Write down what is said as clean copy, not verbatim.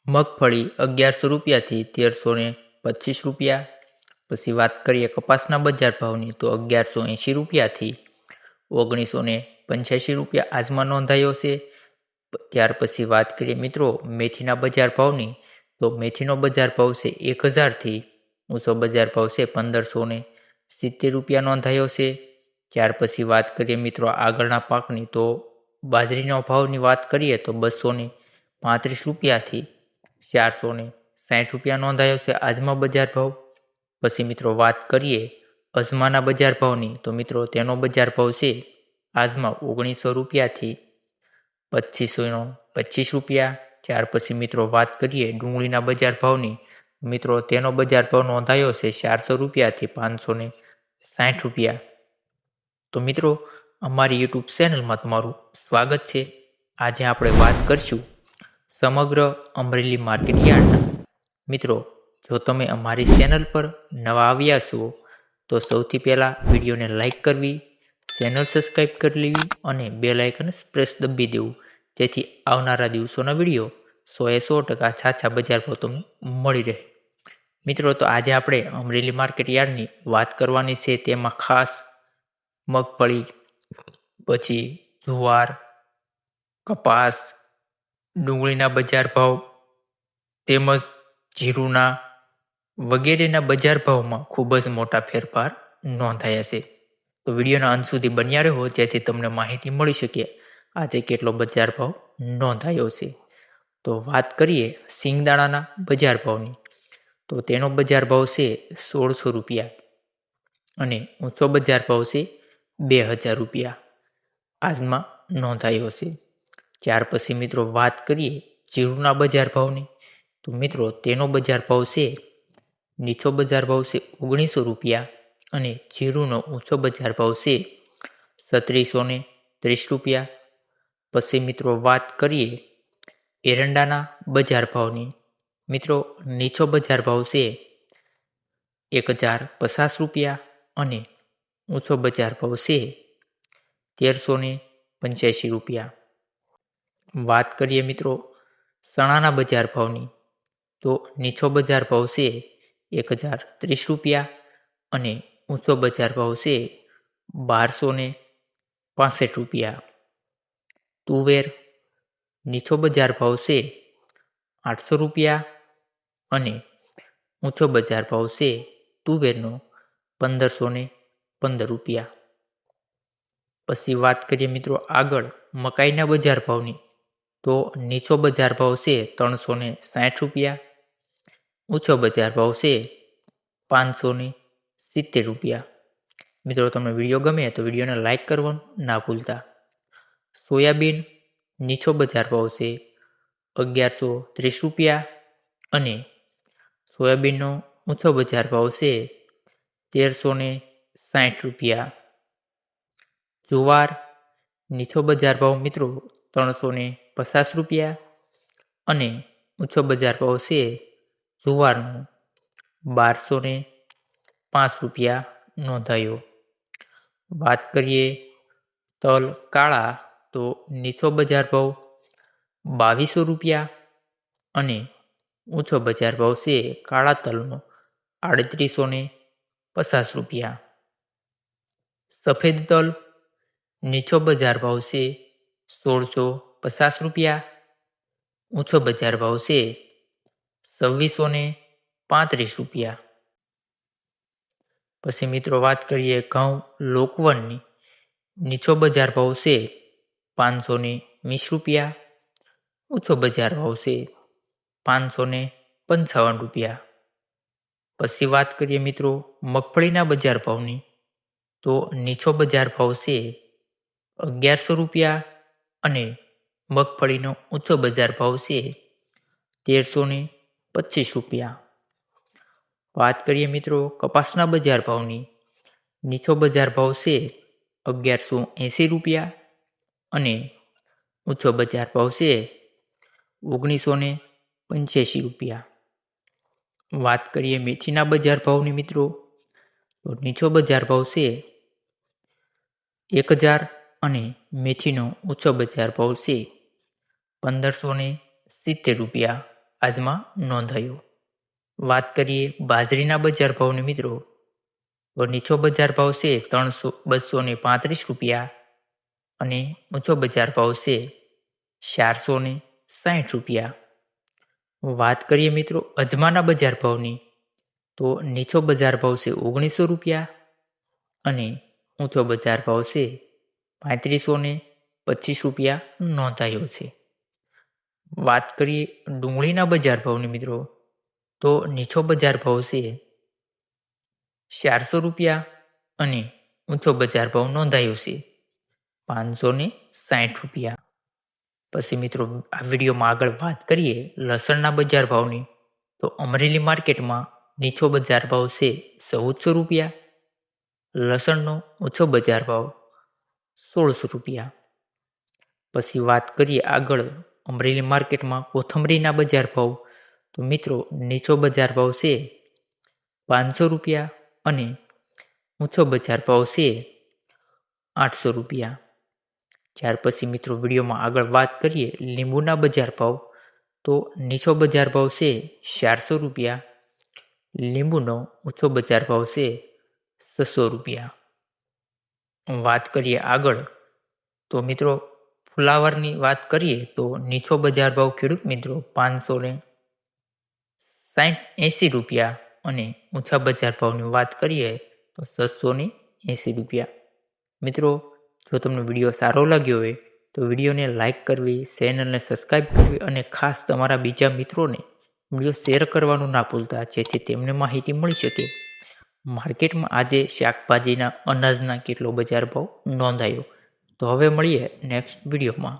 મગફળી 1100 રૂપિયાથી 1325 રૂપિયા. પછી વાત કરીએ કપાસના બજાર ભાવની તો 1180 રૂપિયાથી 1985 રૂપિયા આજમાં નોંધાયો છે. ત્યાર પછી વાત કરીએ મિત્રો મેથીના બજાર ભાવની તો મેથીનો બજાર ભાવ છે 1000થી ઊંચો બજાર ભાવ છે 1570 રૂપિયા નોંધાયો છે. ત્યાર પછી વાત કરીએ મિત્રો આગળના પાકની તો બાજરીનો ભાવની વાત કરીએ તો 235 રૂપિયાથી 460 રૂપિયા નોંધાયો છે આજમાં બજાર ભાવ. પછી મિત્રો વાત કરીએ અજમાના બજાર ભાવની તો મિત્રો તેનો બજાર ભાવ છે આજમાં 1900 રૂપિયાથી 2525 રૂપિયા. ત્યાર પછી મિત્રો વાત કરીએ ડુંગળીના બજાર ભાવની મિત્રો તેનો બજાર ભાવ નોંધાયો છે 400 રૂપિયાથી 560 રૂપિયા. તો મિત્રો અમારી યુટ્યુબ ચેનલમાં તમારું સ્વાગત છે. આજે આપણે વાત કરીશું સમગ્ર અમરેલી માર્કેટ યાર્ડના. મિત્રો જો તમે અમારી ચેનલ પર નવા આવ્યા છો તો સૌથી પહેલાં વિડીયોને લાઇક કરવી, ચેનલ સબસ્ક્રાઈબ કરી લેવી અને બેલ આઇકન પ્રેસ દબાવી દેવું, જેથી આવનારા દિવસોના વિડીયો 100% છાછા બજાર ભાવ તમને મળી રહે. મિત્રો તો આજે આપણે અમરેલી માર્કેટ યાર્ડની વાત કરવાની છે. તેમાં ખાસ મગફળી, પછી જુવાર, કપાસ, ડુંગળીના બજાર ભાવ તેમજ જીરુના વગેરેના બજાર ભાવમાં ખૂબ જ મોટા ફેરફાર નોંધાયા છે. તો વિડીયોના અંત સુધી બન્યા રહો જેથી તમને માહિતી મળી શકે આજે કેટલો બજાર ભાવ નોંધાયો છે. તો વાત કરીએ સિંગદાણાના બજાર ભાવની તો તેનો બજાર ભાવ છે 1600 રૂપિયા અને ઊંચો બજાર ભાવ છે 2000 રૂપિયા આજમાં નોંધાયો છે. ત્યાર પછી મિત્રો વાત કરીએ જીરુના બજાર ભાવની તો મિત્રો તેનો બજાર ભાવ છે નીચો બજાર ભાવ છે 1900 રૂપિયા અને જીરુનો ઊંચો બજાર ભાવ છે 3730 રૂપિયા. પછી મિત્રો વાત કરીએ એરંડાના બજાર ભાવની મિત્રો નીચો બજાર ભાવ છે 1050 રૂપિયા અને ઊંચો બજાર ભાવ છે 1385 રૂપિયા. વાત કરીએ મિત્રો ચણાના બજાર ભાવની તો નીચો બજાર ભાવ છે 1030 રૂપિયા અને ઊંચો બજાર ભાવ છે 1265 રૂપિયા. તુવેર નીચો બજાર ભાવ છે 800 રૂપિયા અને ઊંચો બજાર ભાવ છે તુવેરનો 1515 રૂપિયા. પછી વાત કરીએ મિત્રો આગળ મકાઈના બજાર ભાવની તો નીચો બજાર ભાવ છે 360 રૂપિયા, ઊંચો બજાર ભાવ છે 570 રૂપિયા. મિત્રો તમને વિડીયો ગમે તો વિડીયોને લાઇક કરવાનું ના ભૂલતા. સોયાબીન નીચો બજાર ભાવ છે 1130 રૂપિયા અને સોયાબીનનો ઊંચો બજાર ભાવ છે 1360 રૂપિયા. જુવાર નીચો બજાર ભાવ મિત્રો 350 રૂપિયા અને ઊંચો બજાર ભાવ છે જુવારનો 1205 રૂપિયા નોંધાયો. વાત કરીએ તલ કાળા તો નીચો બજાર ભાવ 2200 રૂપિયા અને ઊંચો બજાર ભાવ છે કાળા તલનો 3850 રૂપિયા. સફેદ તલ નીચો બજાર ભાવ છે 1650 રૂપિયા, ઊંચો બજાર ભાવ છે 2635 રૂપિયા. પછી મિત્રો વાત કરીએ ઘઉં લોકવનની નીચો બજાર ભાવ છે 520 રૂપિયા, ઊંચો બજાર ભાવ છે 555 રૂપિયા. પછી વાત કરીએ મિત્રો મગફળીના બજાર ભાવની તો નીચો બજાર ભાવ છે 1100 રૂપિયા અને મગફળીનો ઊંચો બજાર ભાવ છે 1325 રૂપિયા. વાત કરીએ મિત્રો કપાસના બજાર ભાવની નીચો બજાર ભાવ છે 1180 રૂપિયા અને ઊંચો બજાર ભાવ છે 1985 રૂપિયા. વાત કરીએ મેથીના બજાર ભાવની મિત્રો તો નીચો બજાર ભાવ છે 1000 અને મેથીનો ઊંચો બજાર ભાવ છે 1570 રૂપિયા. આજમાં નોંધાયો. વાત કરીએ બાજરીના બજાર ભાવની મિત્રો, તો નીચો બજાર ભાવ છે 235 રૂપિયા અને ઊંચો બજાર ભાવ છે 460 રૂપિયા. વાત કરીએ મિત્રો અજમાના બજાર ભાવની, તો નીચો બજાર ભાવ છે 1900 રૂપિયા અને ઊંચો બજાર ભાવ છે 3525 રૂપિયા નોંધાયો છે. વાત કરીએ ડુંગળીના બજાર ભાવની મિત્રો, તો નીચો બજાર ભાવ છે 400 રૂપિયા અને ઊંચો બજાર ભાવ નોંધાયો છે 560 રૂપિયા. પછી મિત્રો આ વિડીયોમાં આગળ વાત કરીએ લસણના બજાર ભાવની, તો અમરેલી માર્કેટમાં નીચો બજાર ભાવ છે 1400 રૂપિયા, લસણનો ઊંચો બજાર ભાવ 1600 રૂપિયા. પછી વાત કરીએ આગળ અમરેલી માર્કેટમાં કોથમરીના બજાર ભાવ, તો મિત્રો નીચો બજાર ભાવ છે 500 રૂપિયા અને ઊંચો બજાર ભાવ છે 800 રૂપિયા. ત્યાર પછી મિત્રો વિડીયોમાં આગળ વાત કરીએ લીંબુના બજાર ભાવ, તો નીચો બજાર ભાવ છે 400 રૂપિયા, લીંબુનો ઊંચો બજાર ભાવ છે 600 રૂપિયા. વાત કરીએ આગળ તો મિત્રો ફુલાવરની વાત કરીએ તો નીચો બજાર ભાવ ખેડૂત મિત્રો 580 રૂપિયા અને ઊંચા બજાર ભાવની વાત કરીએ તો 680 રૂપિયા. મિત્રો જો તમને વિડીયો સારો લાગ્યો હોય તો વિડીયોને લાઇક કરવી, ચેનલને સબસ્ક્રાઈબ કરવી અને ખાસ તમારા બીજા મિત્રોને વિડીયો શેર કરવાનું ના ભૂલતા, જેથી તેમને માહિતી મળી શકે માર્કેટમાં આજે શાકભાજીના અનાજના કેટલો બજાર ભાવ નોંધાયો. તો હવે મળીએ નેક્સ્ટ વિડીયોમાં.